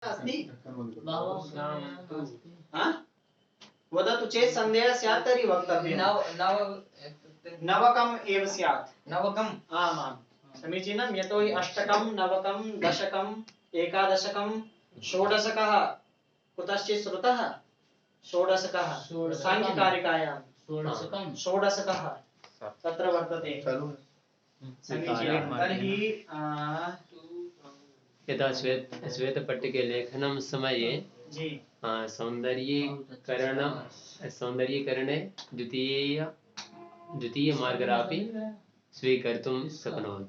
अस्ति वदतु चेत् सन्देहः स्यात् तर्हि वक्तव्यं। नवकम् एव स्यात्। नवकम् आमां समीचीनं। यतोहि अष्टकं नवकं दशकम् एकादशकं षोडशकः कुतश्चित् श्रुतः। षोडशकः साङ्ख्यकारिकायां षोडशकः तत्र वर्तते। समीचीनं। तर्हि यदा श्वेतपट्टिके लेखनं समये सौन्दर्यीकरणे द्वितीयमार्गरापि स्वीकर्तुं शक्नोति।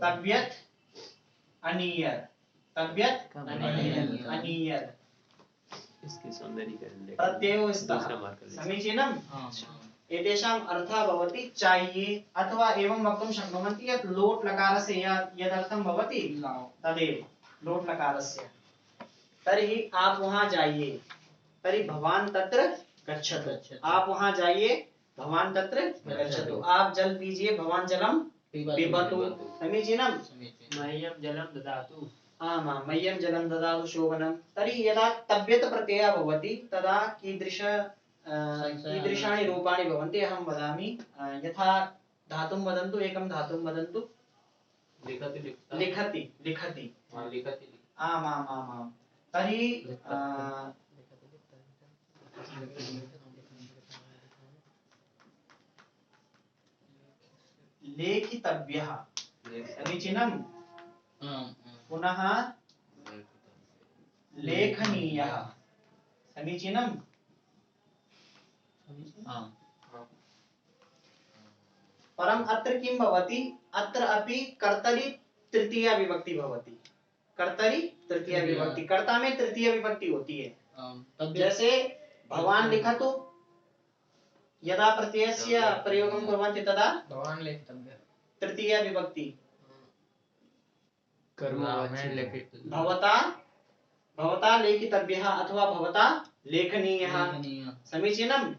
तब्यत् अनीयर् इसके सौन्दर्यीकरण प्रत्ययो स्तः। समीचीनम्। एतेषाम् अर्थः भवति चाहिए अथवा एवं वक्तुं शक्नुवन्ति यत् लोट् लकारस्य यदर्थं भवति तदेव लोट् लकारस्य। तर्हि आप वहां जाइए तर्हि भवान् तत्र गच्छतु। आप वहां जाइए भवान् तत्र गच्छतु। आप जल पीजिए भवान् जलं पिबतु। समीचीनं। मह्यं जलं ददातु। आमां मह्यं जलं ददातु शोभनं। तर्हि यदा तब्यत् प्रत्ययः भवति तदा कीदृशानि रूपाणि भवन्ति अहं वदामि। यथा धातुं वदन्तु, एकं धातुं वदन्तु। लिखति। आमां तर्हि लेखितव्यः। समीचीनं। पुनः लेखनीयः। समीचीनं। परम अत्र किं भवति? अत्र अपि कर्तरि तृतीया विभक्ति भवति। कर्तरि तृतीया विभक्ति। कर्ता में तृतीया विभक्ति होती है। जैसे भवान् लिखतु यदा प्रत्ययस्य प्रयोगं कुर्वन्ति तदा भवान् लेखितव्यः तृतीया विभक्ति। भवता लेखितव्यः अथवा भवता लेखनीयः। समीचीनं।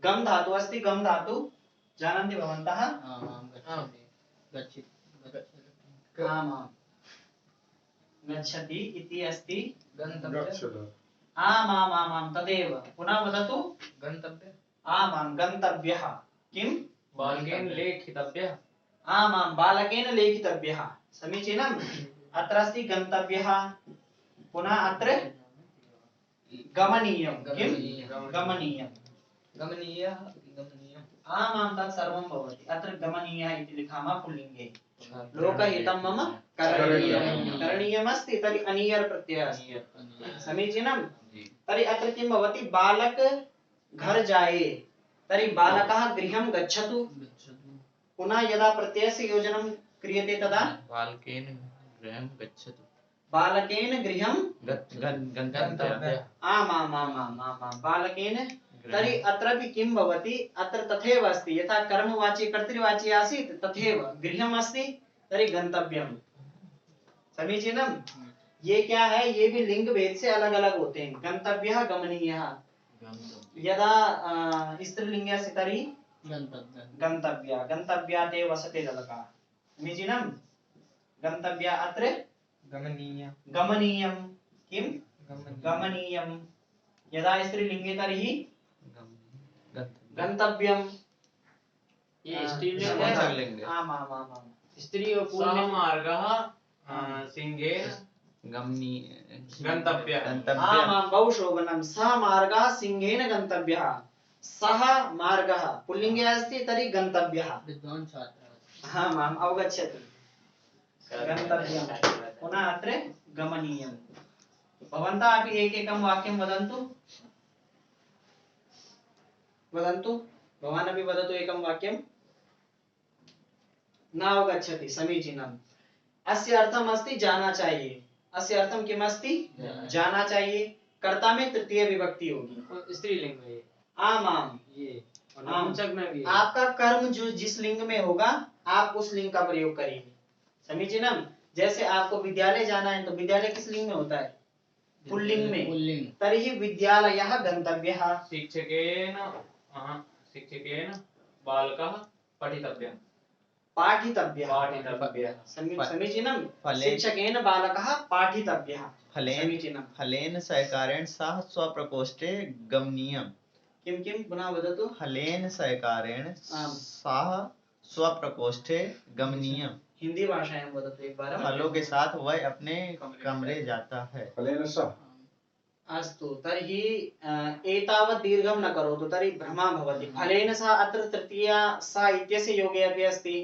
गम धातु अस्ति। गम धातु जानन्ति भवन्तः? गच्छति इति अस्ति। आमां तदेव। पुनः वदतु। गन्तव्य। आमां गन्तव्यः। किं? बालकेन लेखितव्यः। आमां बालकेन लेखितव्यः। समीचीनम्। अत्र अस्ति गन्तव्यः। पुनः अत्र गमनीयं। किं? गमनीयम्। आमां तत् सर्वं भवति। अत्र गमनीयः इति लिखामः पुल्लिङ्गे। लोकहितं मम करणीयमस्ति। तर्हि अनीयर् प्रत्ययः अस्ति। समीचीनं। तर्हि अत्र किं भवति? बालक घर जाए तर्हि बालकः गृहं गच्छतु। पुनः यदा प्रत्ययस्य योजनं क्रियते तदा बालकेन गृहं गच्छतु। बालकेन गृहं गन्तव्यः। आमां बालकेन। तर्हि अत्रापि किं भवति? अत्र तथैव अस्ति। यथा कर्मवाची कर्तृवाची आसीत् तथैव गृहम् अस्ति तर्हि गन्तव्यम्। समीचीनं। ये क्या है? ये भी लिंग भेद से अलग अलग होते हैं। गन्तव्यः गमनीयः। यदा स्त्रीलिंगे अस्ति तर्हि गन्तव्या। गन्तव्याते वसते ललका। समीचीनं। गन्तव्या अत्र गमनीयं। किं? गमनीयं। यदा स्त्रीलिंगे तर्हि गन्तव्यं। ये स्त्रीलिंग है। आमां स्त्री और पुल्लिंग मार्गः सिंहेन गन्तव्यः। आमां बहु शोभनं। सः मार्गः सिंहेन गन्तव्यः। सः मार्गः पुल्लिङ्गे अस्ति तर्हि गन्तव्यः। विद्वान् छात्रः। आमाम् अवगच्छति। गन्तव्यं। पुनः अत्र गमनीयं। भवन्तः अपि एकैकं वाक्यं वदन्तु। भवान् अपि वदतु एकं वाक्यं। न अवगच्छति। समीचीनम्। अस्य अर्थम् अस्ति जाना चाहिए। अस्य अर्थं किम् अस्ति? जाना चाहिए। कर्ता में तृतीय विभक्ति होगी। स्त्रीलिंग में। आमां। ये नपुंसक में भी। आपका कर्म जो जिस लिंग में होगा आप उस लिंग का प्रयोग करिए। समीचीनम। जैसे आपको विद्यालय जाना है तो विद्यालय किस लिंग में होता है? पुल्लिंग में। तर्हि विद्यालयः गन्तव्यः। शिक्षकेन बालकः पठितव्यः। पाठितव्यः पाठितव्यः समीचीनं फले- शिक्षकेन बालकः पाठितव्यः फलेन समीचीनं फलेन सहकारेण सह स्वप्रकोष्ठे गमनीयम्। किं किं पुनः वदतु फलेन सहकारेण आम्। सह स्वप्रकोष्ठे गमनीयम्। हिंदी भाषायां वदतु एकवारं फलों के साथ वह अपने कमरे जाता है। फलेन सह अस्तु तर्हि एतावत् दीर्घं न करोतु तर्हि भ्रमः भवति फलेन सह अत्र तृतीया सा इत्यस्य योगे अपि अस्ति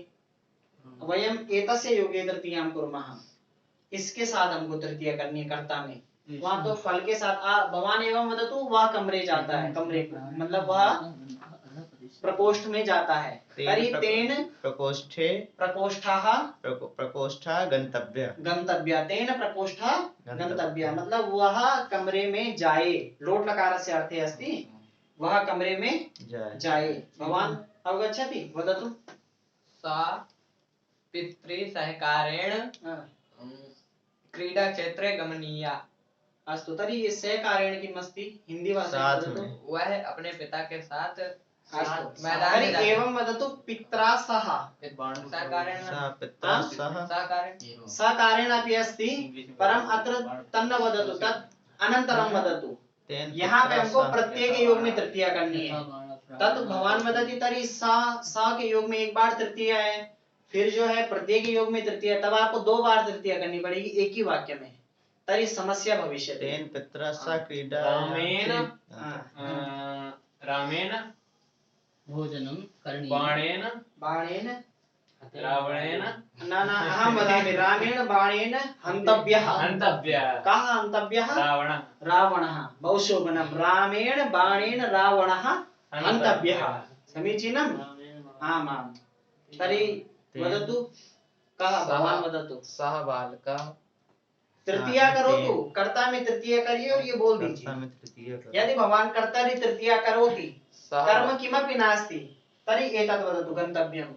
वयम् एतस्य योगे तृतीयां कुर्मः इसके साथ हमको तृतीया करनी है कर्ता में वहाँ तो फल के साथ भगवान एवं वदतु वह कमरे जाता है कमरे को मतलब वह प्रकोष्ठ में जाता है तर्हि तेन प्रकोष्ठे प्रकोष्ठः प्रकोष्ठा गंतव्य गंतव्य तेन प्रकोष्ठः गंतव्य मतलब वह कमरे में जाए लोट लकारस्य अर्थे अस्ति वह कमरे में जाए भवान् अवगच्छति वदतु सा पितृसहकारेण क्रीडाक्षेत्रे गमनीया। अस्तु तर्हि ये सहकारेण किम् अस्ति हिंदी भाषा साथ वदतु में। वह अपने पिता के साथ अस्तु मैदान तर्हि में जाता है। एवं वदतु पित्रा सह सहकारेण सः पित्रा सह सहकारेण सहकारेण अपि अस्ति परम् अत्र तन्न वदतु तत् अनन्तरं वदतु तेन यहाँ पे पित्रा हमको सह- प्रत्येक योग में तृतीया करनी है तत् भगवान वदति तर्हि सा के योग में एक बार तृतीया है फिर जो है प्रत्येक योग में तृतीया तब आपको 2 बार तृतीया करनी पड़ेगी एक ही वाक्य में तर्हि समस्या भविष्यति तेन पित्रा सह क्रीडा रामेण हाँ। रामेण भोजनं करणीयं बाणेन बाणेन रावणेन न अहं वदामि रामेण बाणेन हन्तव्यः हन्तव्यः कः हन्तव्यः रावणः रावणः बहु शोभनं रामेण बाणेन रावणः हन्तव्यः समीचीनम् आम् आम् तर्हि वदतु कः भवान् वदतु सः बालकः तृतीया करोतु कर्ता में तृतीया करिए और ये बोल दीजिए कर्ता में तृतीया करो। यदि भवान् कर्तरि तृतीया करोति सः कर्म किमपि नास्ति तर्हि एतत् वदतु गन्तव्यम्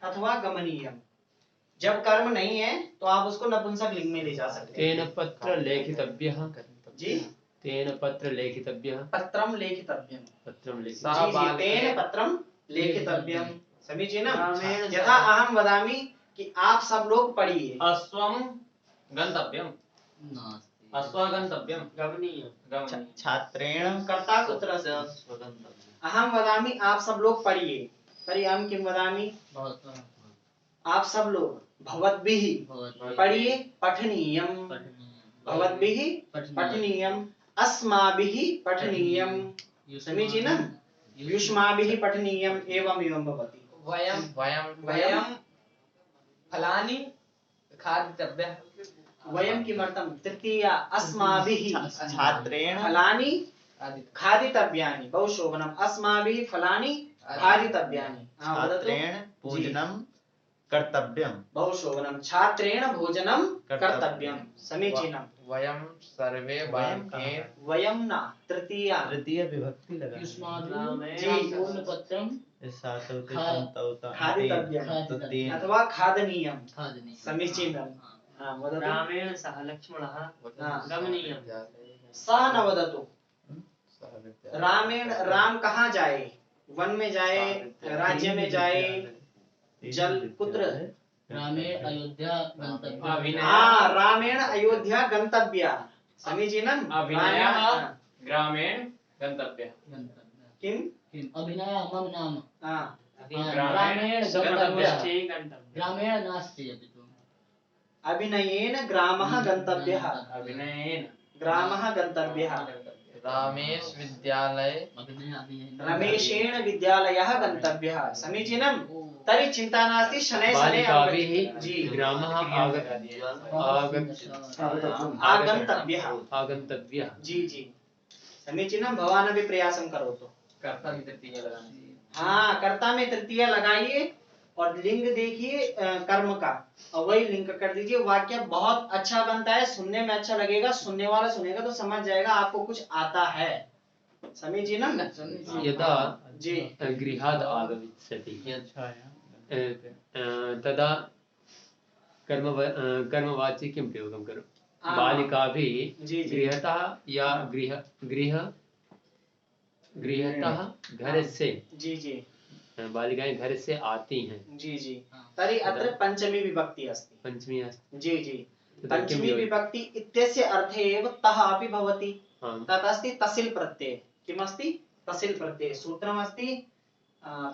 अथवा गमनीयम् जब कर्म नहीं है तो आप उसको नपुंसक लिंग में ले जा सकते हैं तेन पत्र लेखितव्यः जी तेन पत्र लेखितव्यः पत्रं लेखितव्यम् पत्रं लेखितव्यं सः जी, जी, बालके- तेन पत्रं लेखितव्यम् समीचीनम् रामेण यथा अहं वदामि कि आप सब लोग पढ़िए अश्वं गन्तव्यम् नास्ति अश्वः गन्तव्यं छ- छात्रेण कर्ता कुत्र अस्ति अहं वदामि आप सब लोग पढ़िए तर्हि अहं किं वदामि भवतः आप सब लोग भवद्भिः भवतः पढ़िए पठनीयम् भवद्भिः पठनीयम् अस्माभिः पठनीयम् समीचीनम् युष्माभिः पठनीयम् एवम् एवं भवति वयं वयं फलानि खादितव्यः वयं किमर्थं तृतीया अस्माभिः छात्रेण फलानि खादितव्यः खादितव्यानि बहु शोभनम् अस्माभिः फलानि खादितव्यानि वदतु छात्रेण भोजनं कर्तव्यम्। बहु शोभनं छात्रेण भोजनं कर्तव्यं समीचीनं वयं सर्वे बालके वयं न तृतीया तृतीय विभक्ति लगा युष्माभिः जी। पूर्णपत्रं खादितव्यं तो तीन अथवा खादनीयं खादनीयं समीचीनं वदतु रामेण सह लक्ष्मणः गमनीयम् सः न वदतु रामेण राम कहाँ जाए वन में जाए राज्य में जाए जल पुत्र रामे अयोध्या गन्तव्यं रामेण अयोध्या गन्तव्या समीचीनम् अभिनयः रामेण- ग्रामेण गन्तव्यः किं किम् अभिनय मम नाम ग्रामेण गन्तव्यः गन्तव्यः ग्रामेण नास्ति अपि तु अभिनयेन ग्रामः गन्तव्यः अभिनयेन ग्रामः गन्तव्यः रामेश विद्यालये अभिनय रमेशेन विद्यालयः गन्तव्यः समीचीनं तर्हि चिन्ता नास्ति शनैः शनैः बालिकाभिः जी ग्रामः आगन्तव्यः आगन्तव्यः जी जी समीचीनं भवान् अपि प्रयासं करोतु कर्ता में तृतीया लगानी हाँ कर्ता में तृतीया लगाइए और लिंग देखिए कर्म का और वही लिंक कर दीजिए वाक्य बहुत अच्छा बनता है सुनने में अच्छा लगेगा सुनने वाला सुनेगा तो समझ जाएगा आपको कुछ आता है समीचीनं यदा जी गृहात् आगमिष्यति तदा कर्मवाची किं प्रयोगं करो हाँ। बालिकाभिः जी, जी। गृहतः या गृहतः घर से जी जी बालिकाएं घर से आती हैं। जी जी तर्हि अत्र पंचमी विभक्ति अस्ति। पंचमी अस्ति। जी जी तदा किं पंचमी भवति? विभक्ति इत्यस्य अर्थे एव तः अपि भवति। हाँ। तत् अस्ति तसिल् प्रत्यय। किमस्ति? तसिल् प्रत्यय। सूत्रमस्ति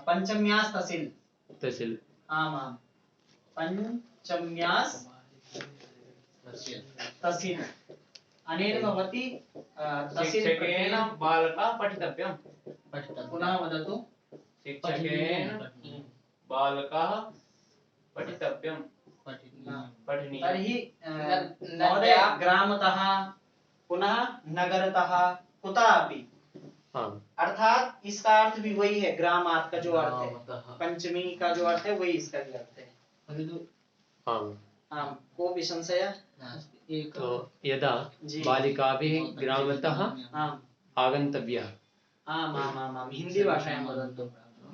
पञ्चम्यास् तसिल्। तहसील। आमां पञ्चम्यास् तसिल् अनेन भवति तसिल् शिक्षकेन प्रत्ययेन बालकः पठितव्यम्। पुनः वदतु। शिक्षकेन बालकः पठितव्यम्। पठनीयम्। तर्हि महोदय ग्रामतः पुनः नगरतः कुतः अपि हाँ। अर्थात इसका अर्थ भी वही है। ग्रामात् का जो अर्थ है पंचमी का जो अर्थ है वही इसका भी अर्थ है। हाँ। आम कोऽपि संशयः? तो यदा जी। बालिकाभिः ग्रामतः आम आगन्तव्यः। आम आम आम आम हिंदी भाषायां वदन्तु।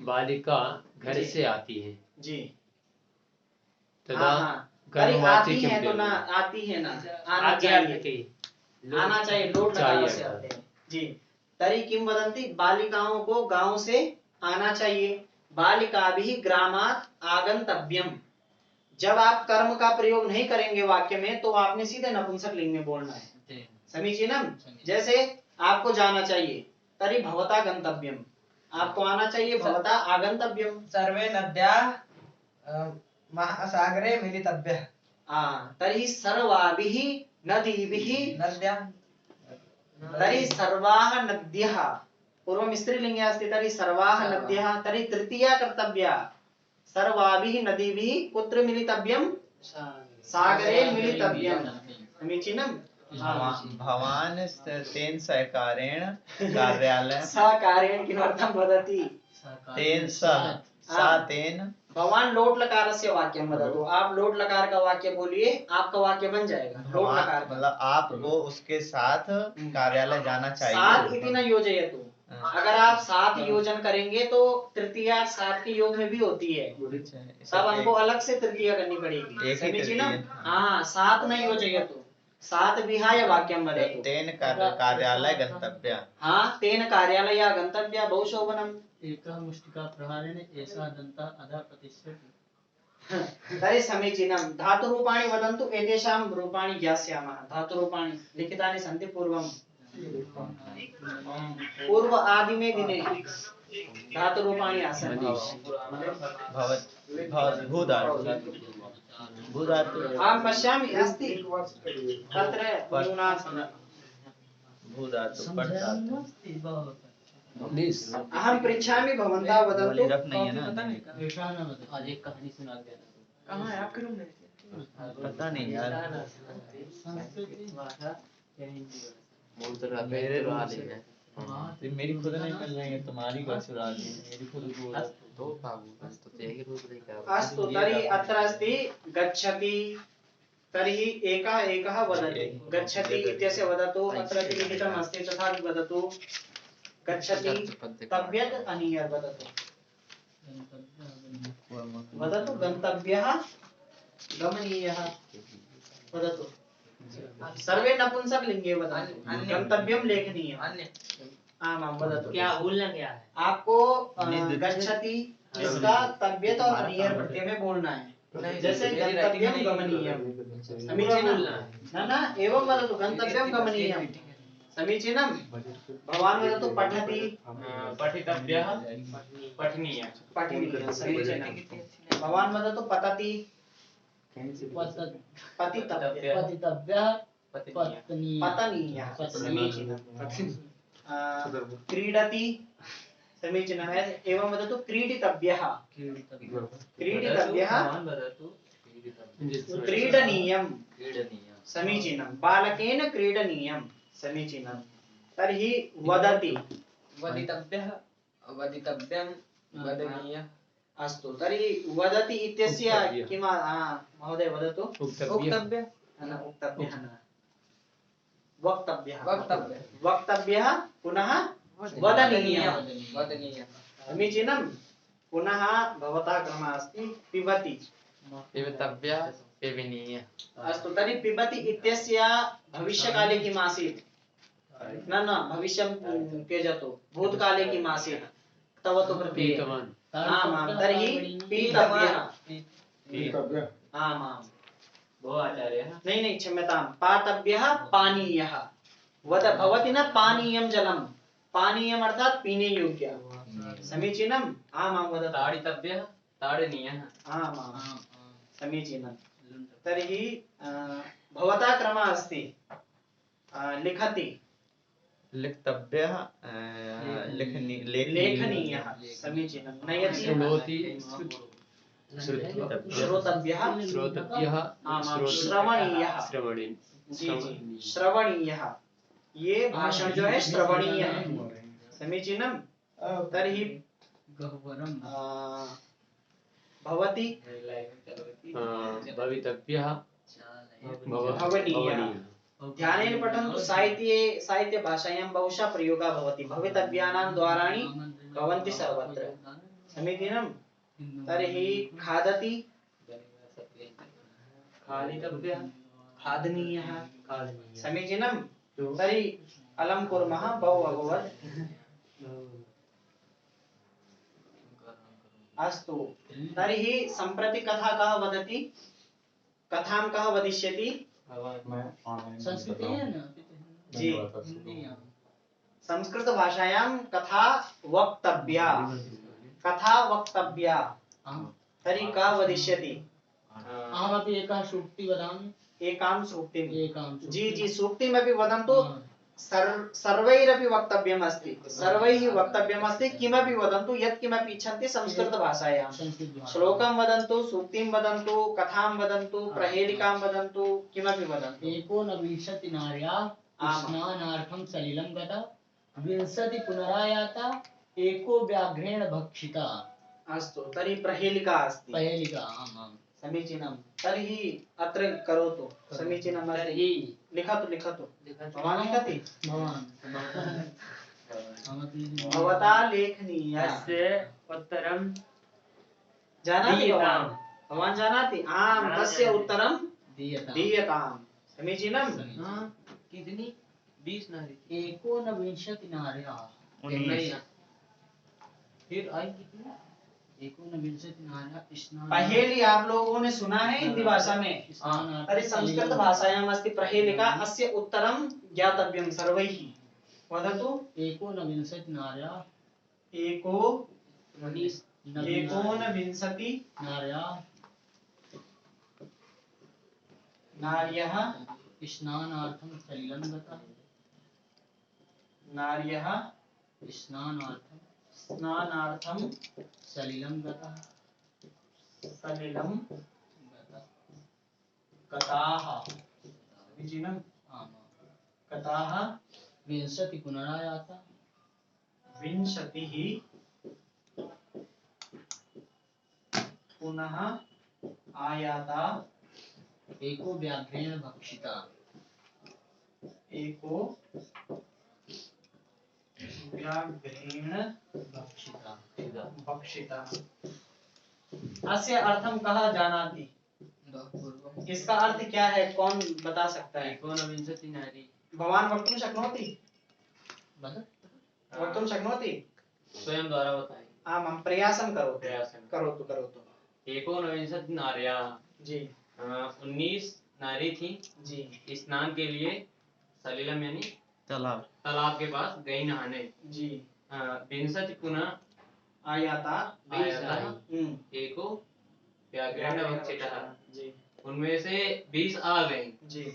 बालिका घर जी। से आती है जी तदा हाँ हाँ तर्हि कर्मवाची आती किं है तो ना प्रयोगः? आती है ना आना आदि चाहिए। अर्थ के आना चाहिए लोट चाहिए लकार से आते हैं। जी तर्हि किं वदन्ति बालिकाओं को गांव से आना चाहिए। बालिकाभिः ग्रामात् आगन्तव्यम्। जब आप कर्म का प्रयोग नहीं करेंगे वाक्य में तो आपने सीधे नपुंसक लिंग में बोलना है। समीचीनम। जैसे आपको जाना चाहिए तर्हि भवता गंतव्यम। आपको आना चाहिए भवता आगंतव्यम। सर्वे नद्याः महासागरे मिलितव्यः। तर्हि सर्वाभिः नदीभिः नद्याः तर्हि सर्वाः नद्यः पूर्वं स्त्रीलिंगे अस्ति तर्हि सर्वाः नद्यः तर्हि तृतीया कर्तव्या। सर्वाभिः नदीभिः कुत्र मिलितव्यं? सागरे मिलितव्यं। समीचीनम्। भवान तेन सहकारेण कार्यालय सहकारेण किमर्थं वदति? तेन सह सा तेन भवान लोट लकार से वाक्य वदतु। आप लोट लकार का वाक्य बोलिए आपका वाक्य बन जाएगा। लोट भवान लकार का। मतलब आपको उसके साथ कार्यालय जाना साथ चाहिए। इति न योजयतु। अगर आप साथ योजन करेंगे तो तृतीया साथ के योग में भी होती है। तब हमको अलग से तृतीया करनी पड़ेगी। एक ही समीचीनम्। तृतीया। हाँ साथ न योजयतु। साथ विहाय वाक्यं वदतु। तेन कार्यालय गंतव्य। हाँ तेन कार्यालय गंतव्य बहुशोभनम्। एकः मुष्टिका प्रहारेण एषः दन्तः अधः प्रतिष्ठति। तर्हि समीचीनं। धातुरूपाणि वदन्तु। एतेषां रूपाणि ज्ञास्यामः। धातुरूपाणि लिखितानि सन्ति पूर्वं। पूर्व आदिमे दिने धातुरूपाणि आसन्। भूधातु अहं पश्यामि अस्ति तत्र न्यूनासन्। भूधातु पठधातु अहं पृच्छामि भवन्तः वदन्तु। रख नहीं है ना। आज एक कहानी सुना दिया। कहाँ है आपके रूम में? पता नहीं यार। मेरे रूम से मेरी खुद नहीं मिल रही है तुम्हारी को चुरा ली मेरी खुद को। अस्तु तर्हि अत्र अस्ति गच्छति। तर्हि एकः एकः वदति। गच्छति इत्यस्य वदतु। अत्र लिखितम् अस्ति तथा वदतु। गच्छति तव्यत् अनीयर् वदतु। वदतु गन्तव्यः गमनीयः वदतु। सर्वे नपुंसकलिंगे वदन्तु। गन्तव्यं लेखनीयम्। आमां वदतु। क्या भूलना क्या है? आपको गच्छति इसका तव्यत् और अनीयर् प्रत्यय में बोलना है। जैसे गन्तव्यं गमनीयम्। समीचीनं। न एवं वदतु गन्तव्यं गमनीयम्। समीचीनं। भवान् वदतु पठति पठितव्यः पठनीयः। पठनीयः। समीचीनं। भवान् वदतु पतति पतितव्यः पतितव्यः पठनीयः। पतनीयः। समीचीनं। क्रीडति समीचीनम्। एवं वदतु क्रीडितव्यः क्रीडितव्यः क्रीडनीयम्। समीचीनं। बालकेन क्रीडनीयं। समीचीनं। तर्हि वदति वदितव्यः वदितव्यं वदनीयः। अस्तु तर्हि वदति इत्यस्य किं महोदय वदतु। उक्तव्यः न उक्तव्यः न वक्तव्यः वक्तव्यः वक्तव्यः पुनः वदनीयः। वदनीयः। समीचीनं। पुनः भवतः क्रमः अस्ति पिबति। पिबतव्यः पिबनीयः। अस्तु तर्हि पिबति इत्यस्य भविष्यकाले किम् आसीत्? न भविष्यं त्यजतु। भूतकाले किम् आसीत्? तवतु प्रत्ययः। आमां तर्हि पीतव्यः आमां भो आचार्यः नहीं क्षम्यतां पातव्यः पानीयः वद भवति न पानीयं जलं पानीयम् अर्थात् पीने योग्य समीचीनम् आमां वदतु ताडितव्यः ताडनीयः आमां समीचीनं तर्हि भवता क्रमः अस्ति लिखति लिखतव्यः लेखनीयः समीचीनं नयति शृणोति श्रोतव्यः श्रोतव्यः आमां श्रवणीयः श्रवणीय जी श्रवणीयः ये भाषण जो है श्रवणीय है समीचीनं तर्हि गह्वरं भवति भवितव्यः भवनीयः ध्यानेन पठन्तु साहित्य भाषायां बहुशः प्रयोगः भवति भवितव्यानां द्वाराणि भवन्ति सर्वत्र समीचीनं तर्हि खादति खादितव्यः खादनीयः समीचीनं तर्हि अलं कुर्मः बहु अभवत् अस्तु तर्हि सम्प्रति कथा कः वदति कथां कः वदिष्यति संस्कृते है ना जी हिंदी यहाँ। संस्कृत भाषायां कथा वक्तव्या तर्हि कः वदिष्यति अहमपि एकः सूक्ति वदामि एकां सूक्तिं एकां जी जी सूक्तिमपि वदन्तु सर्वैरपि वक्तव्यम् अस्ति सर्वैः वक्तव्यम् अस्ति किमपि वदन्तु यत् किमपि इच्छन्ति संस्कृतभाषायां श्लोकं वदन्तु सूक्तिं वदन्तु कथां वदन्तु प्रहेलिकां वदन्तु किमपि वदन्तु एकोनविंशति नार्या स्नानार्थं सलिलं गता 20 पुनरायाता एको व्याघ्रेण भक्षिता अस्तु तर्हि प्रहेलिका अस्ति पहेलिका आम् आम् समीचीनं तर्हि अत्र करोतु समीचीनं तर्हि लिखतु भवान् लिखति अहमपि भवता लेखनीय अस्य उत्तरं जानाति दीयताम्। भवान् जानाति आम् तस्य उत्तरं दीयताम् दीयताम् समीचीनं कितनी 20 नारी एकोनविंशति नार्या नहीं फिर आई कितनी एकोनविंशति नार्या स्नान पहेली आप लोगों ने सुना है हिंदी भाषा में तर्हि संस्कृत भाषायाम् अस्ति प्रहेलिका अस्य उत्तरं ज्ञातव्यं सर्वैः वदतु एकोनविंशति नार्या एकोनविंशति नार्या नार्यः स्नानार्थं सलिलं गता नार्यः स्नानार्थं स्नानार्थं सलिलं गता सलिलं गता गताः समीचीनम् आम् गताः 20 पुनरायाता 20 पुनः आयाता एको व्याघ्रेण भक्षिता एको व्याघ्रेण भक्षिता भक्षिता अस्य अर्थं कः जानाति इसका अर्थ क्या है कौन बता सकता है एकोनविंशति नारी भवान् वक्तुं शक्नोति वदतु वक्तुं शक्नोति स्वयं द्वारा बताएं आम् प्रयासं करोतु प्रयासं करोतु एकोनविंशति नार्या जी 19 नारी थी जी स्नान के लिए सलिलम यानी तालाब के पास गई नहाने जी 20 पुनः आयाता आयाता एको व्याघ्रेण भक्षितः जी उनमें से 20 आ गई जी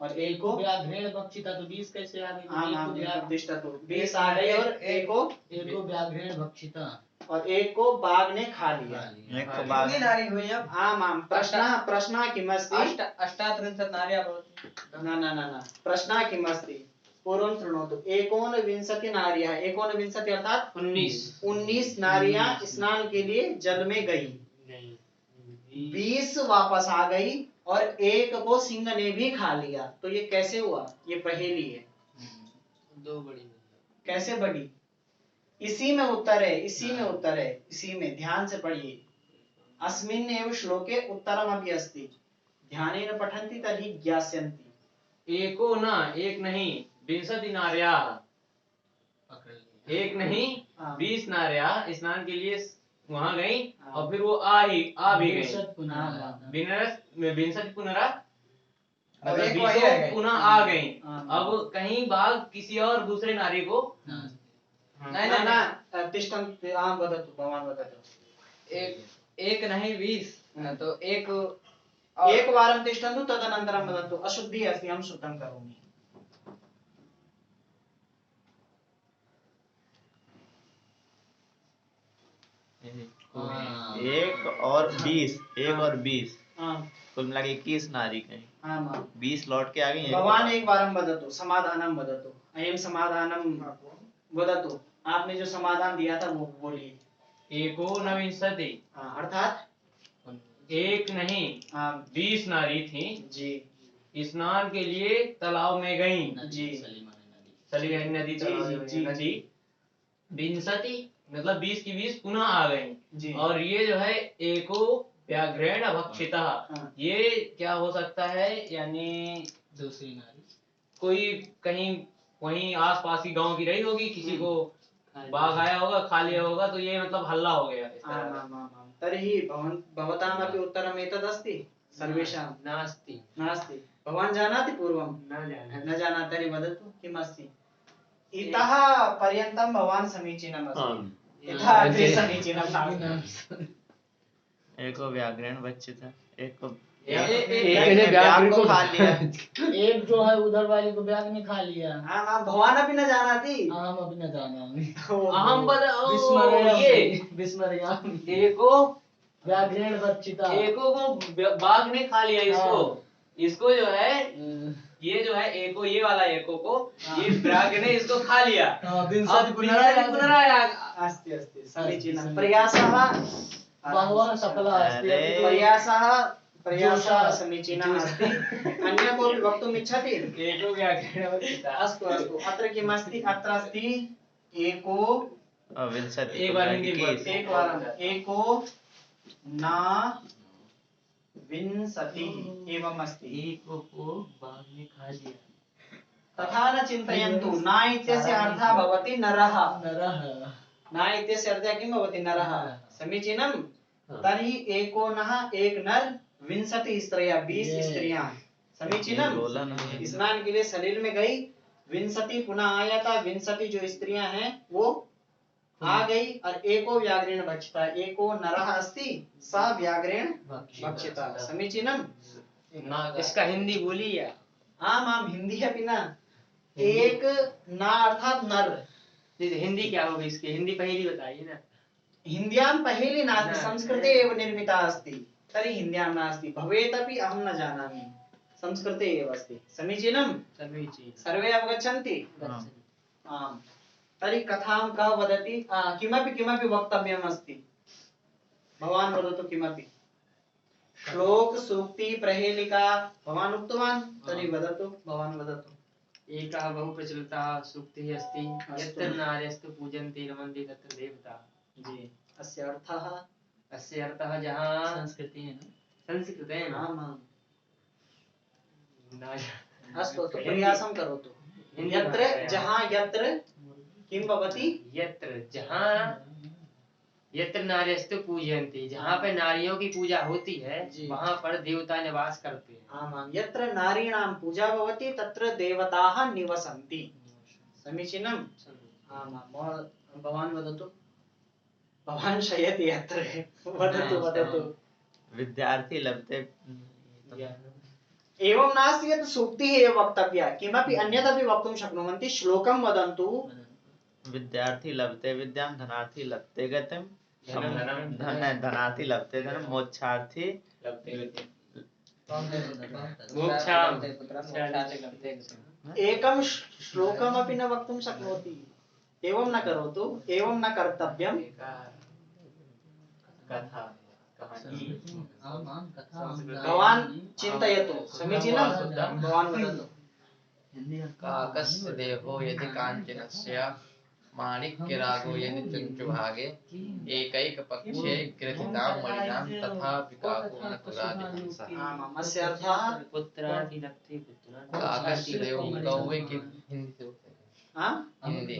और एको व्याघ्रेण भक्षिता तो 20 कैसे आ गई तिष्ठतु 20 आ गई और एको व्याघ्रेण भक्षिता और एक को बाघ ने खा लिया कितनी नारी हुई अब आम् प्रश्नः किमस्ति अष्टात्रिंशत् नार्यः भवति न प्रश्नः किमस्ति पूर्वं शृणोतु एकोनविंशति नार्यः एकोनविंशति अर्थात 19 नारियां स्नान के लिए जल में गई 20 वापस आ गई और एक को सिंह ने भी खा लिया तो ये कैसे हुआ ये पहेली है दो बड़ी कैसे बढ़ी इसी में उत्तर है इसी में ध्यान से पढ़िए अस्मिन् एव श्लोके उत्तरमपि अस्ति ध्यानेन पठन्ति तर्हि ज्ञास्यन्ति एको न एक नहीं 20 नार्याः एक नहीं हाँ। 20 नारियां स्नान के लिए वहां गई हाँ। और फिर वो आ भी गई। विंशत पुनः विंशति पुनरा और मतलब एक 20 वही रह गई। पुनः आ गई। हाँ। अब कहीं बाघ किसी और दूसरे नारी को नहीं न तिष्ठन् वदतु भवान् वदतु। एक नहीं 20 तो एक एकवारं तिष्ठन्तु तदनन्तरं वदतु। अशुद्धिः अस्ति, अहं शुद्धं करोमि। एक और 20, एक और 20, हाँ कुल मिला के 21 नारी कहीं, हाँ हाँ। 20 लौट के आ गई। भवान् एकवारं वदतु, समाधानं वदतु। अयं समाधानं वदतु। आपने जो समाधान दिया था वो बोलिए। एको न विंशति, अर्थात एक नहीं हाँ 20 नारी थी, जी स्नान के लिए तालाब में गई। जी सलिगनी नदी जी, तालाब जी, में नदी। विंशति मतलब 20 की 20 पुनः आ गई। जी। और ये जो है एको व्याघ्रेण भक्षिता, हाँ। ये क्या हो सकता है, यानी दूसरी नारी कोई कहीं वहीं आस पास की गांव की रही होगी, किसी को खाली। बाघ आया होगा, खा लिया होगा, तो ये मतलब हल्ला हो गया इस तरह का। आम्। तर्हि भवतामपि उत्तरम् एतदस्ति सर्वेषां? नास्ति नास्ति। भवान् जानाति पूर्वं? न जाना न जानाति, तर्हि वदतु किम् अस्ति? इतः पर्यन्तं भवान् समीचीनम् अस्ति। इतः अग्रे समीचीनं नास्ति। एको व्याघ्रेण बच्चिता, एको एक ने व्याघ्र को खा लिया। एक जो है उधर वाली को ब्याग ने खा लिया। हाँ भवान् अपि न जानाति? हम अभी न जानामि। अहम विस्मरयामि विस्मरयामि। एको व्याघ्रेण भक्षिता। एको को बाघ ने खा लिया इसको। इसको जो है ये जो है एको, ये वाला एको को ये व्याघ्र ने इसको खा लिया। अब विंशति पुनराया। अस्ति अस्ति समीचीनं। प्रयासः बहवः सफलः अस्ति। प्रयासः समीचीनः अस्ति। अन्य कोऽपि वक्तुम् इच्छति? एको व्याघ्रेण भक्षिता। अस्तु अस्तु। अत्र किम् अस्ति? अत्र अस्ति एको विंशति एक बार हिंदी में एकवारम् एको न विंशतिः एवम् अस्ति। एको को बाघ ने खा लिया। तथा न चिन्तयन्तु। न इत्यस्य अर्थः भवति नरः। नरः। न इत्यस्य अर्थः किं भवति? नरः। समीचीनं। तर्हि एको नः एक नर, 20 स्त्रियां, 20 स्त्रियां। समीचीनं। स्नान के लिए सलील में गई, 20 पुनः आया था। 20 जो स्त्रियां हैं वो आ गई और एको व्याघ्रेण भक्षिता। एको नरः अस्ति, सः व्याघ्रेण भक्षिता। समीचीनं। इसका हिंदी बोलिए। आम् आम् हिंदी अपि न। एक न अर्थात नर। हिंदी क्या होगी इसकी? हिंदी पहली बताइए ना। हिन्द्यां पहेली नास्ति, न। संस्कृते एव निर्मिता अस्ति। तर्हि हिन्द्यां नास्ति। भवेदपि अहं न जानामि, संस्कृते एव अस्ति। समीचीनं। सर्वे अवगच्छन्ति? आम्। तर्हि कथां कः वदति? किमपि वक्तव्यम् अस्ति। भवान् वदतु किमपि। श्लोक सूक्ति प्रहेलिका भवान् उक्तवान्, तर्हि वदतु, भवान् वदतु। एकः बहु प्रचलितः सूक्तिः अस्ति, यत्र नार्यस्तु पूजन्ते रमन्ते तत्र देवता। जी। अस्य अर्थः? अस्य अर्थः जहाँ संस्कृतेन है ना। आम् आम्। न अस्तु अस्तु प्रयासं करोतु। यत्र जहाँ यत्र किं भवति? यत्र नार्यस्तु पूजन्ते, जहाँ पे नारियों की पूजा होती है वहाँ पर देवता निवास करते हैं। आम् आम्। यत्र नारीणां पूजा भवति तत्र देवताः निवसन्ति। समीचीनम्। आम् आम्। भवान् वदतु। भवान् शयति अत्र। वदतु। विद्यार्थी लभते। एवं नास्ति यत् सूक्तिः एव वक्तव्या, किमपि अन्यदपि वक्तुं शक्नुवन्ति। श्लोकं वदन्तु। विद्यार्थी लभते विद्यां, धनार्थी लभते गतिं, धनार्थी लभते धनं, मोक्षार्थी एकं श्लोकमपि न वक्तुं शक्नोति। एवं न करोतु, एवं न कर्तव्यम्। भवान् चिन्तयतु। समीचीनं। भवान् वदतु। काकस्य देहो यदि काञ्चनस्य माणिक्यरागो यदि चञ्चुभागे एकैकपक्षे ग्रथितां मणिनां तथापि काको न तुरादिहंसः। आमाम्। अस्य अर्थः? काकस्य देहो कौवे की हिंदी से हाँ हिंदी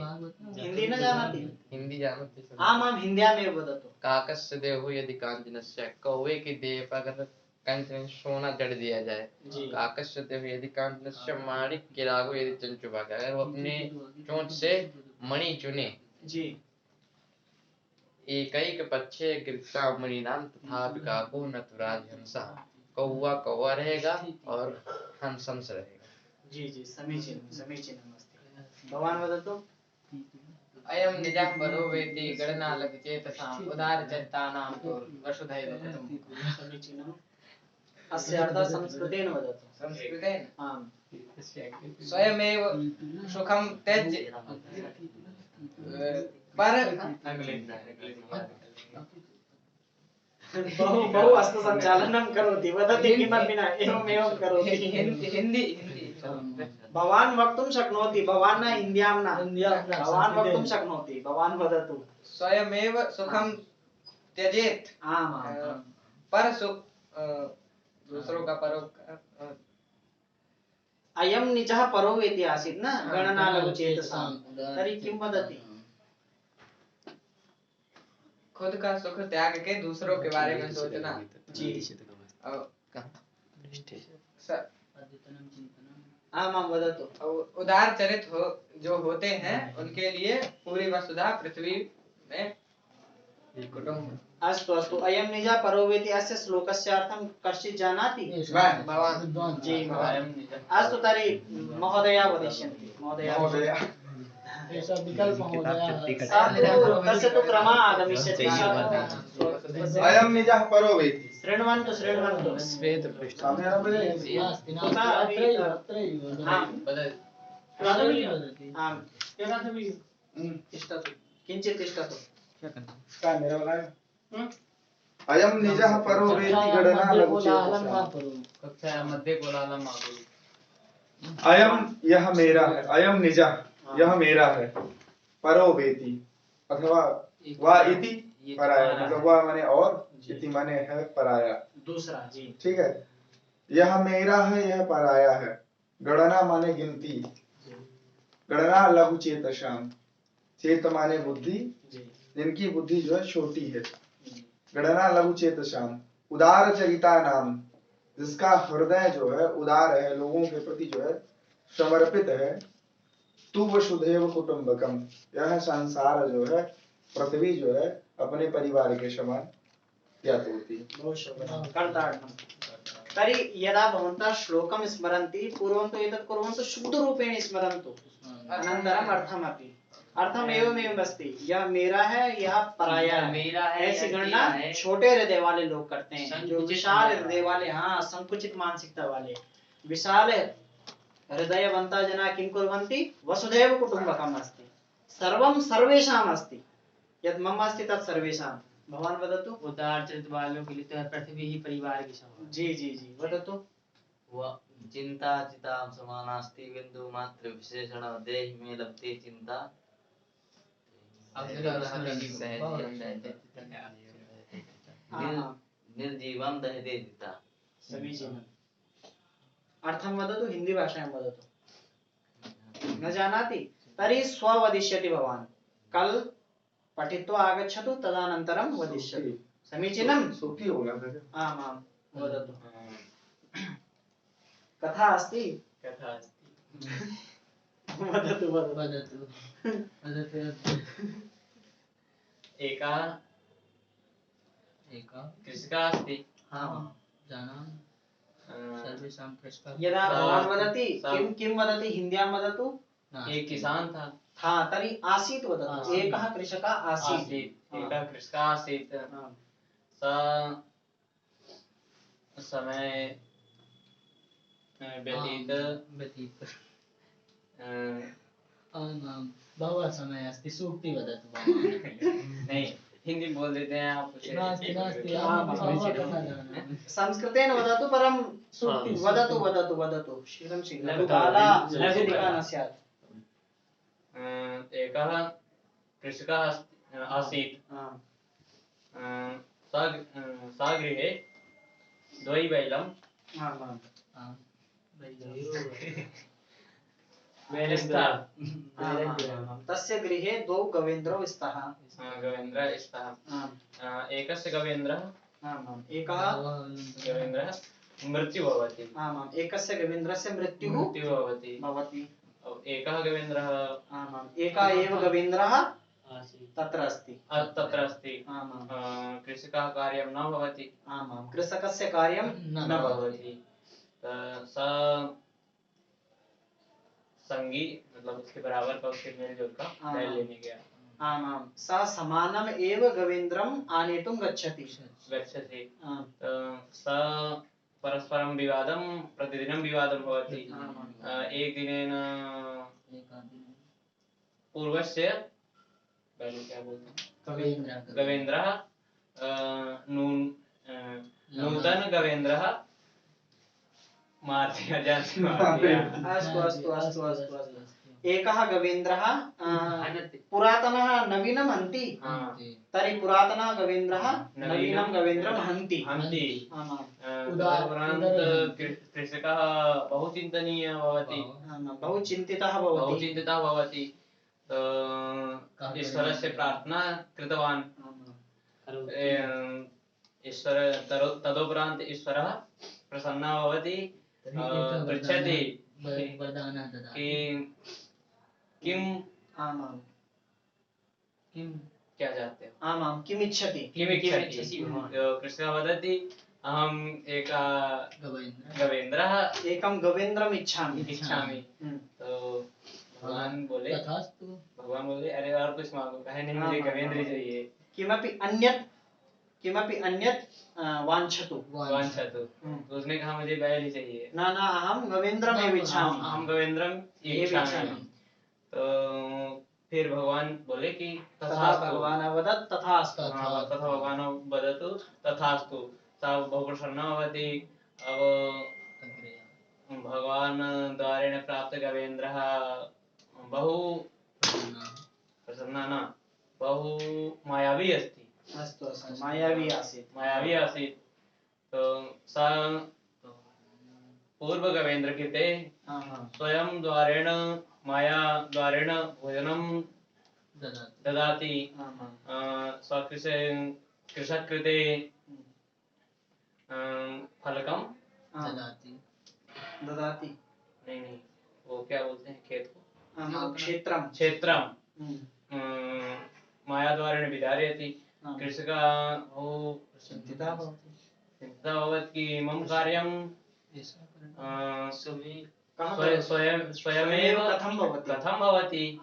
हिंदी न जानाति हिंदी जानते सब। आम् आम् हिन्द्यामेव वदतु। काकस्य देहो यदि कांचनस्य, कौवे के देह पर अगर कंचन सोना जड़ दिया जाए। जी काकस्य देहो यदि कांचनस्य, माणिक के लागो यदि चंचुबा का, अगर वो अपने चोंच से मणि चुने। जी एकैक पक्षे गिरता मणि नाम तथा काको न तुराज हंसा। कौवा कौवा रहेगा और हंस हंस रहेगा। जी जी समीचीनं समीचीनम् अस्ति। भवान् वदतु। अयम निजः परो वेति गणना लघुचेतसाम् उदारचरितानां तु वसुधैव कुटुम्बकम्। समीचीनम्। अस्य अर्थः संस्कृतेन वदतु। संस्कृतेन आम् स्वयमेव सुखं त्यज्य पर बहु बहु हस्तसञ्चालनं करोति, वदति किमपि न, एवमेवं करोति। हिंदी भवान् वक्तुं शक्नोति, भवान् न हिन्द्यां न, भवान् वक्तुं संस्कृतेन। शक्नोति, भवान् वदतु। स्वयमेव सुखं त्यजेत आम् आम् आम्। पर सुख दूसरों का परो अयं निजः परो इति आसीत् न, गणना लघुचेतसाम्, तर्हि किं वदति? खुद का सुख त्याग के दूसरों के बारे में सोचना। जी और आम् आम् वदतु। उदार चरित हो जो होते हैं उनके लिए पूरी वसुधा पृथ्वी में कुटुंब। अस्तु अस्तु, अयं निजः परो वेति अस्य श्लोकस्य अर्थं कश्चित् जानाति? भवान् जी भवान्। अस्तु तर्हि महोदया वदिष्यन्ति। महोदया एषः विकल्प महोदय। सा तु तस्य तु क्रमः आगमिष्यति। अयं निजः परो वेति। शृण्वन्तु शृण्वन्तु। नास्ति नास्ति अत्रैव आम् वदति। आम् तिष्ठतु, किञ्चित् तिष्ठतु। अयं निजः परो वेति गणना लघुचेतसाम्। कक्षा मध्ये कोलाहल माधुरी। अयम यह मेरा है, अयम निजः यह मेरा है, परो वेति अथवा वा इति पराया, मतलब वा माने और, इति माने है पराया। दूसरा जी ठीक है, यह मेरा है यह पराया है। गणना माने गिनती, गणना लघु चेतसाम, चेत माने बुद्धि, जिनकी बुद्धि जो है छोटी है। गणना लघु चेतसाम, उदार चरिता नाम, जिसका हृदय जो है उदार है, लोगों के प्रति जो है समर्पित है। तु वसुधैव कुटुम्बकम, यह संसार जो है, पृथ्वी जो है अपने परिवार के समान ज्ञात होती है। बहु शुभं कर्तार्थं। तर्हि यदा भवन्तः श्लोकं स्मरन्ति पूर्वं तु एतत् कुर्वन्तु शुद्धरूपेण स्मरन्तु, अनन्तरम् अर्थमपि। अर्थम एवमेव अस्ति, यह मेरा है यह पराया है। मेरा है ऐसी यह गणना तेरा है। छोटे हृदय वाले लोग करते हैं, जो संकुचित विशाल हृदय हृदय वाले, हाँ संकुचित मानसिकता वाले। विशाल हृदयवन्तः जनाः किं कुर्वन्ति? वसुधैव कुटुम्बकम् अस्ति, सर्वं सर्वेषाम् अस्ति, यत् मम अस्ति तत् सर्वेषां। भवान् वदतु। उदार चरित वालों के लिए तो पृथ्वी ही परिवार की समान। जी जी जी वदतु। चिंता चितां समानास्ति बिंदु मात्र विशेषण देहि में लभते चिंता। निर्जीवं दहते चिता। समीचीनम्। अर्थं वदतु, हिंदी भाषायां वदतु। न जानाति तर्हि स्ववदिष्यति भवान्। कल पठित्वा आगच्छतु, तदनन्तरं वदिष्यतु। समीचीनं? सूखी होगा। आम् आम् वदतु। कथा अस्ति? कथा अस्ति। वदतु वदतु। वदतु एका कृषिका अस्ति। हाँ जानामि सर्वेषां कृषकाः। यदा भवान् वदति सा- किं वदति, हिन्द्यां वदतु। एक किसान था। हाँ तर्हि आसीत् वदतु। आसीत्। एकः कृषकः आसीत्। आसीत् एका कृषिका आसीत्। हाँ। सा समय व्यतीत व्यतीत अ, आम् बहु समय अस्ति, सूक्ति वदतु भवान्। नहीं हिंदी बोल देते हैं आप उसे। नास्ति नास्ति आम्, अहं कथा जानामि। संस्कृतेन वदतु, परं सूक्ति वदतु वदतु वदतु शीघ्रं शीघ्रं। लघु- काला लघु- अधिका न स्यात्। एकः कृषकः आसीत्। हाँ। सा गृहे द्वै बैलं आम् आम्। आम्। वेलिस्ता तस्य गृहे द्वौ गवेन्द्रौ स्तः गवेन्द्र स्तः एकस्य गवेन्द्रः एकः गवेन्द्रः मृत्युः भवति आमाम् एकस्य गवेन्द्रस्य मृत्युः मृत्युः भवति भवति एकः गवेन्द्रः एकः एव गवेन्द्रः तत्र अस्ति तत्र अस्ति आमाम् कृषकः कार्यं न भवति आमाम् कृषकस्य कार्यं न भवति स संगी मतलब उसके बराबर का उसके मेलजोल का बैल लेने गया आमां सः समानम् एव गवेन्द्रम् आनेतुं गच्छति स परस्परं विवादं प्रतिदिनं विवादं भवति एकदिनेन पूर्वस्य क्या बोलते गवेन्द्रः नूतन गवेन्द्रः अस्तु अस्तु अस्तु अस्तु अस्तु एकः गवेन्द्रः पुरातनः नवीनं हन्ति तर्हि पुरातनः गवेन्द्रः नवीनं गवेन्द्रं हन्ति कृषकः बहु चिन्तनीयः भवति बहु चिन्तितः भवति ईश्वरस्य प्रार्थना कृतवान् ईश्वर तदुपरान्त ईश्वरः प्रसन्नः भवति पृच्छति कि किं क्या चाहते हो आमां किम् इच्छति कृष्णः वदति अहम् एकः गवेन्द्रः एकं गवेन्द्रम् इच्छामि तो भगवान बोले अरे और कुछ मांगो कहे नहीं मुझे गवेंद्र चाहिए किमपि अन्यत् वाञ्छतु तो उसने कहा मुझे बैल ही चाहिए न अहं गवेन्द्रमेव इच्छामि हम गवेन्द्रम इच्छामि तो फिर भगवान बोले कि भगवान वदत् तथास्तु तथा भगवान वदतु तथास्तु सा बहु प्रसन्न भवति अब भगवान द्वारेण प्राप्त गवेन्द्रः बहु प्रसन्न न बहु मायावी अस्ति अस्तु अस्तु मायावी आसीत् तो सा पूर्व गवेन्द्र कृते स्वयं द्वारेण माया द्वारेण भोजनं ददाति कृषक कृते फलकं ददाति नहीं वो क्या बोलते हैं खेत को क्षेत्रम माया द्वारेण विदारयति कृषकः बहु चिन्तितः भवति कि मम कार्यं स्वयमेव कथं भवति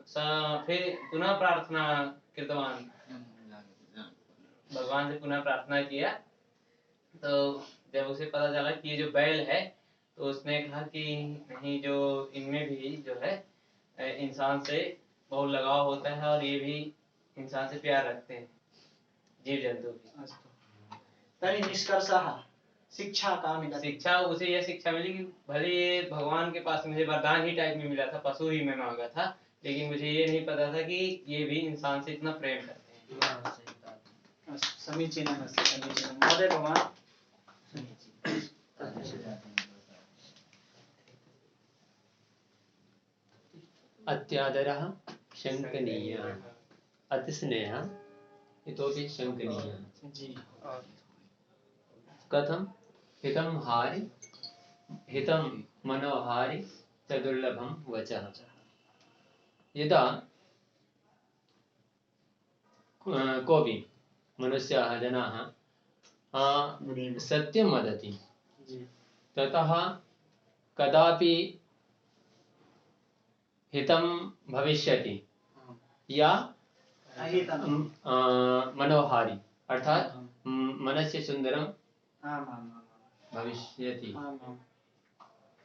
सा फिर पुनः प्रार्थना कृतवान् भगवान से पुनः प्रार्थना किया तो जब उसे पता चला कि ये जो बैल है तो उसने कहा कि नहीं जो इनमें भी जो है इंसान से बहुत लगाव होता है और ये भी इंसान से प्यार रखते हैं जीव जंतु भी तर्हि निष्कर्षः शिक्षा उसे यह शिक्षा मिली कि भले ये भगवान के पास मुझे वरदान ही टाइप में मिला था पशु ही मैं मांगा था लेकिन मुझे ये नहीं पता था कि ये भी इंसान से इतना प्रेम करते हैं समीचीनम् अस्ति समीचीनं महोदय भवान् अत्यादरः शङ्कनीयः अतिस्नेहः इतोपि शङ्कनीयः कथं हितं मनोहारि च दुर्लभं वचः यदा कोऽपि मनुष्याः जनाः सत्यं वदति ततः कदापि हितं भविष्यति या मनोहारि अर्थात मनस्य सुंदरम भविष्यति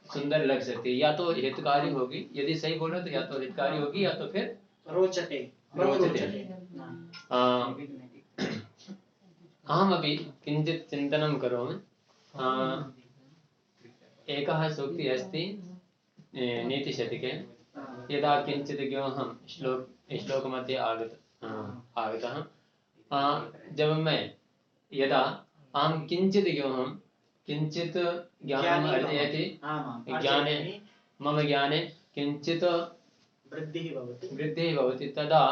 सुंदर लग सकती है या तो हितकारी होगी यदि सही बोलो तो या तो हितकारी होगी या तो फिर रोचते अहमपि किञ्चित् चिन्तनं करोमि एकः सूक्तिः अस्ति नीतिशतके यदा किञ्चित् ज्ञोऽहं श्लोकमध्ये आगतः जब मैं यदा अहं किञ्चित् ज्ञोऽहं किञ्चित् ज्ञानम् अर्जयति ज्ञाने मम ज्ञाने किंचित वृद्धिः भवति। वृद्धिः भवति तदा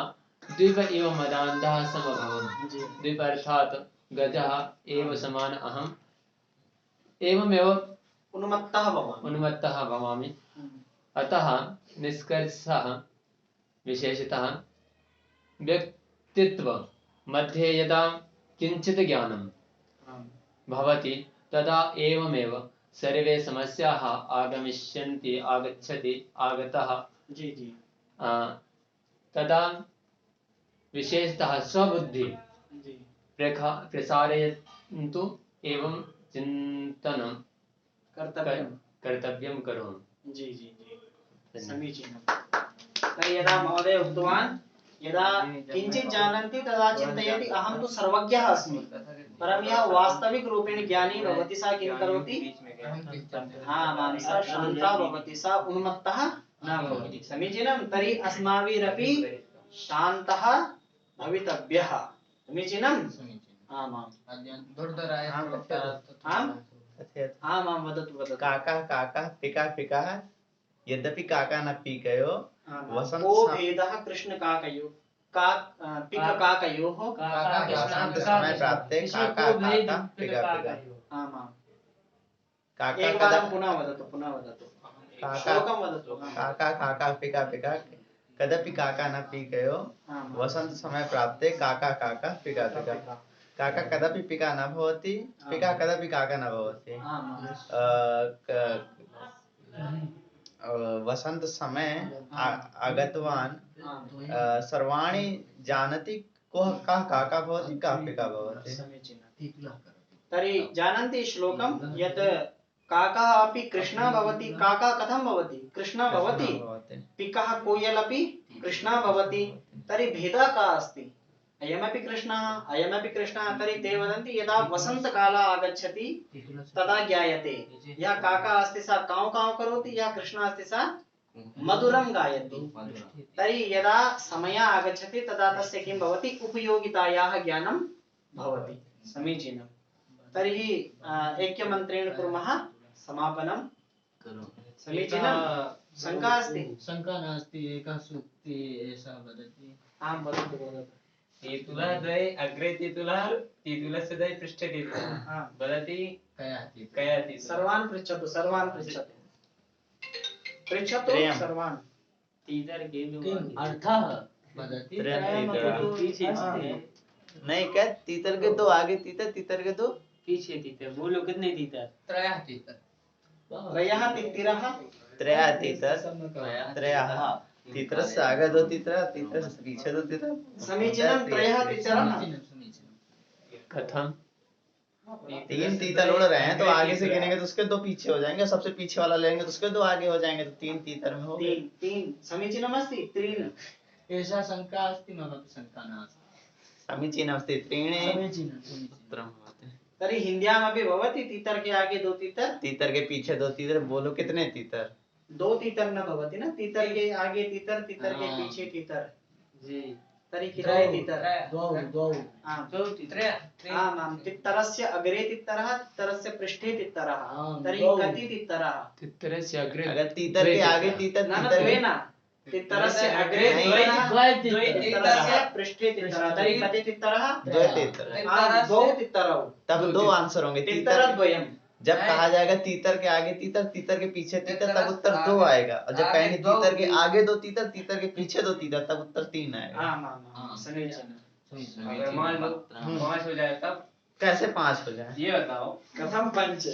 द्वीप इव मदान्धः समभवम्। जी द्वीप अर्थात् गजः एव समान अहम् एवमेव उन्मत्तः भवामि। उन्मत्तः भवामि। अतः निष्कर्षः विशेषतः व्यक्तित्व मध्ये यदा किंचित ज्ञानं आम्। भवति तदा एवमेव सर्वे समस्याः आगमिष्यन्ति आगच्छति आगतः जी जी तदा विशेषतः स्वबुद्धि जी प्रसारयन्तु एवं चिन्तनं कर्तव्यं। कर्तव्यं करोमि। जी जी जी समीचीनं। तर्हि यदा महोदय उक्तवान् यदा किञ्चित् जानन्ति तदा चिन्तयति अहं तु सर्वज्ञः अस्मि, परं यः वास्तविक रूपेण ज्ञानी भवति सा किं करोति? आमां सा शान्ता भवति, सा उन्मत्तः न भवति। समीचीनं। तर्हि अस्माभिरपि शान्तः भवितव्यः। समीचीनं। आमाम् आमां वदतु वदतु। काका काका पिका पिका यद्यपि काका न पीकयो वसंत को भेदः कृष्णकाकयोः पिककाकयोः वसंत समय प्राप्ते काका काका पिका पिका आमां काका एकवारं पुनः वदतु काका श्लोकं वदतु। काका काका पिका पिका कदपि काका न पीकयो वसंत समय प्राप्ते काका काका पिका पिका काका कदापि पिका न भवति पिका कदापि काका न भवति वसंत समय आगतवान् सर्वाणि जानति कः काका भवति कः पिका भवति। तर्हि जानन्ति श्लोकं यत् काकः अपि कृष्णः भवति। काका कथं भवति? कृष्णः भवति। पिकः कोयल अपि कृष्णः भवति। तर्हि भेदः कः अस्ति? अयमपि कृष्णः अयमपि कृष्णः। तर्हि ते वदन्ति यदा वसन्तकालः आगच्छति तदा ज्ञायते यः काका अस्ति सा काव् काव् करोति, यः कृष्णः अस्ति सा मधुरं गायति। तर्हि यदा समयः आगच्छति तदा तस्य किं भवति? उपयोगितायाः ज्ञानं भवति। समीचीनं। तर्हि ऐक्यमन्त्रेण कुर्मः समापनं। समीचीनं। शङ्का अस्ति? शङ्का नास्ति। एकः सूक्ति एषा वदति। आं वदतु वदतु। तीतुलः द्वये अग्रे तीतुलः तीतुलस्य द्वये पृष्ठे तीतुलः वदति कया तीतुलः। सर्वान् पृच्छतु सर्वान् पृच्छतु पृच्छतु सर्वान्। अर्थः वदति। नहीं क्या तीतर के दो आगे तीतर तीतर के दो पीछे तीतर। बोलो कितने तीतर? त्रयः तीतर। त्रयः तीतिरः त्रयः तीतर त्रयः तीतरस्य आगे दो तीतर तीतरस्य पीछे दो तीतर। समीचीनं। त्रयः तीतिरः। कथम? तीन तीतर उड़ रहे हैं तो आगे से गिनेंगे तो उसके दो पीछे हो जाएंगे, सबसे पीछे वाला लेंगे तो उसके दो आगे हो जाएंगे, तो तीन तीतर में हो गए। तीन समीचीनमस्ति। त्रीणि एषा शङ्का अस्ति। ममपि शङ्का नास्ति। समीचीनमस्ति। त्रीणि समीचीनं। तर्हि हिन्द्यामपि भवति तीतर के आगे दो तीतर, तीतर के पीछे दो तीतर। बोलो कितने तीतर? दो तीतर न भवति न। तीतर के आगे तीतर, तीतर के पीछे तीतर। जी। तर्हि कितने तीतर? द्वौ। आमां। तित्तरस्य अग्रे तित्तरः, तित्तरस्य पृष्ठे तित्तरः। तर्हि कति तित्तरः? तित्तरस्य अग्रे अगर तीतर के आगे तीतर न तीतर द्वे के न। तित्तरस्य अग्रे तित्तरः, तित्तरस्य पृष्ठे तित्तरः। तर्हि कति तित्तरः? द्वे तीतर। द्वौ तित्तरौ। तब दो आंसर होंगे। तित्तरद्वयम्। जब कहा जाएगा तीतर के आगे तीतर तीतर के पीछे तीतर तब उत्तर दो आएगा, और जब कहेंगे तीतर के आगे दो तीतर तीतर के पीछे दो तीतर तब उत्तर तीन आएगा। आमां समीचीनं। अगर मान लो 5 हो जाए तब कैसे 5 हो जाए? ये बताओ कथं पंच?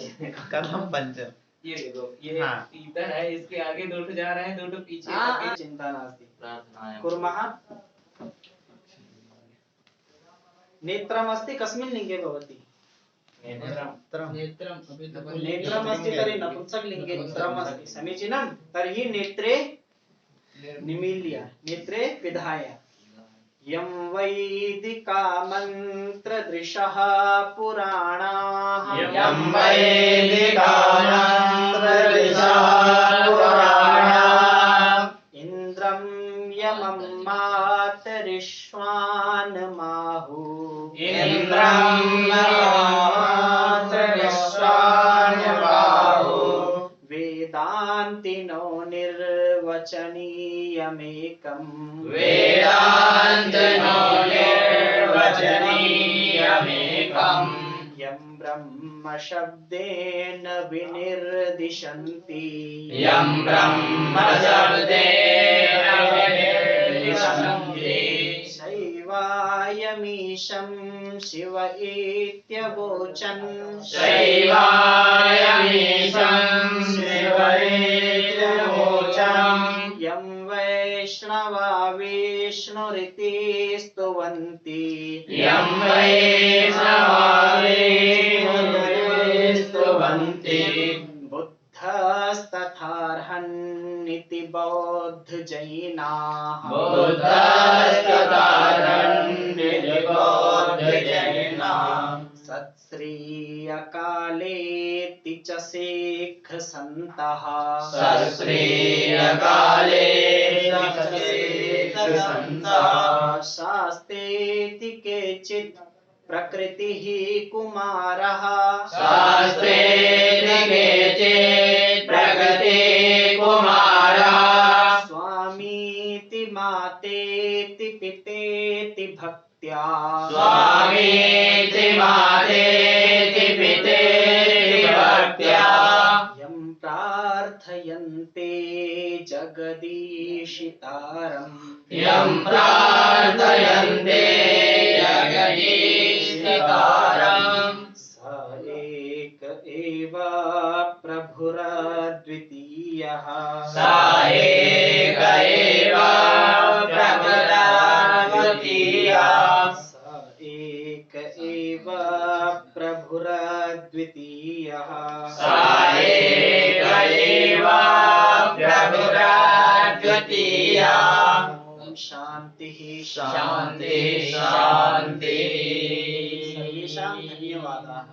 कथम पंच? ये देखो ये हाँ। तीतर है, इसके आगे 2 जा रहे हैं 2 पीछे। चिन्ता नास्ति। प्रार्थनायां कुर्मः। नेत्रमस्ति कस्मिन् लिङ्गे भवति? नेत्रमस्ति तर्हि नपुंसकलिङ्गे नेत्रमस्ति। समीचीनं। तर्हि नेत्रे निमील्य नेत्रे पिधाय यं वैदिका मन्त्रदृशः पुराणाः यं वैदिका मन्त्रदृशः पुराणाः इन्द्रं यमं मातरिश्वानमाहु इन्द्रं मातरिश्वानमाहु वेदान्तिनो निर्वचनीयमेकम् वेदान्तनो निर्वचनीयमेकम् यं ब्रह्म शब्देन विनिर्दिशन्ति यं ब्रह्म शब्देन विनिर्दिशन्ति शैवायमीशं शिव इत्यवोचन् शैवायमीशं शिव इत्यवोचन् यं वैष्णवा विष्णुरिति स्तुवन्ति यं वैष्णवा विष्णुरिति स्तुवन्ति बुद्धस्तथार्हन्निति बौद्धजैनाः बुद्धस्तथार्हन्निति बौद्धजैनाः सत्श्रीयकालेति च सिक्खसन्तः शास्त्रेति केचित् प्रकृतिः कुमारः शास्त्रेति केचित् प्रकृतिः कुमारः स्वामीति मातेति पितेति भक्त्या स्वामीति मातेति पितेति भक्त्या यं प्रार्थयन्ते जगदीशितारम् यं प्रार्थयन्ते जगदीशितारम् स एक एव प्रभुरद्वितीयः स एक एव प्रभुरद्वितीयः स एक एव प्रभुरद्वितीयः स एक एव प्रभुरद्वितीयः ॐ शान्तिः शान्तिः शान्तिः सर्वेषां धन्यवादाः।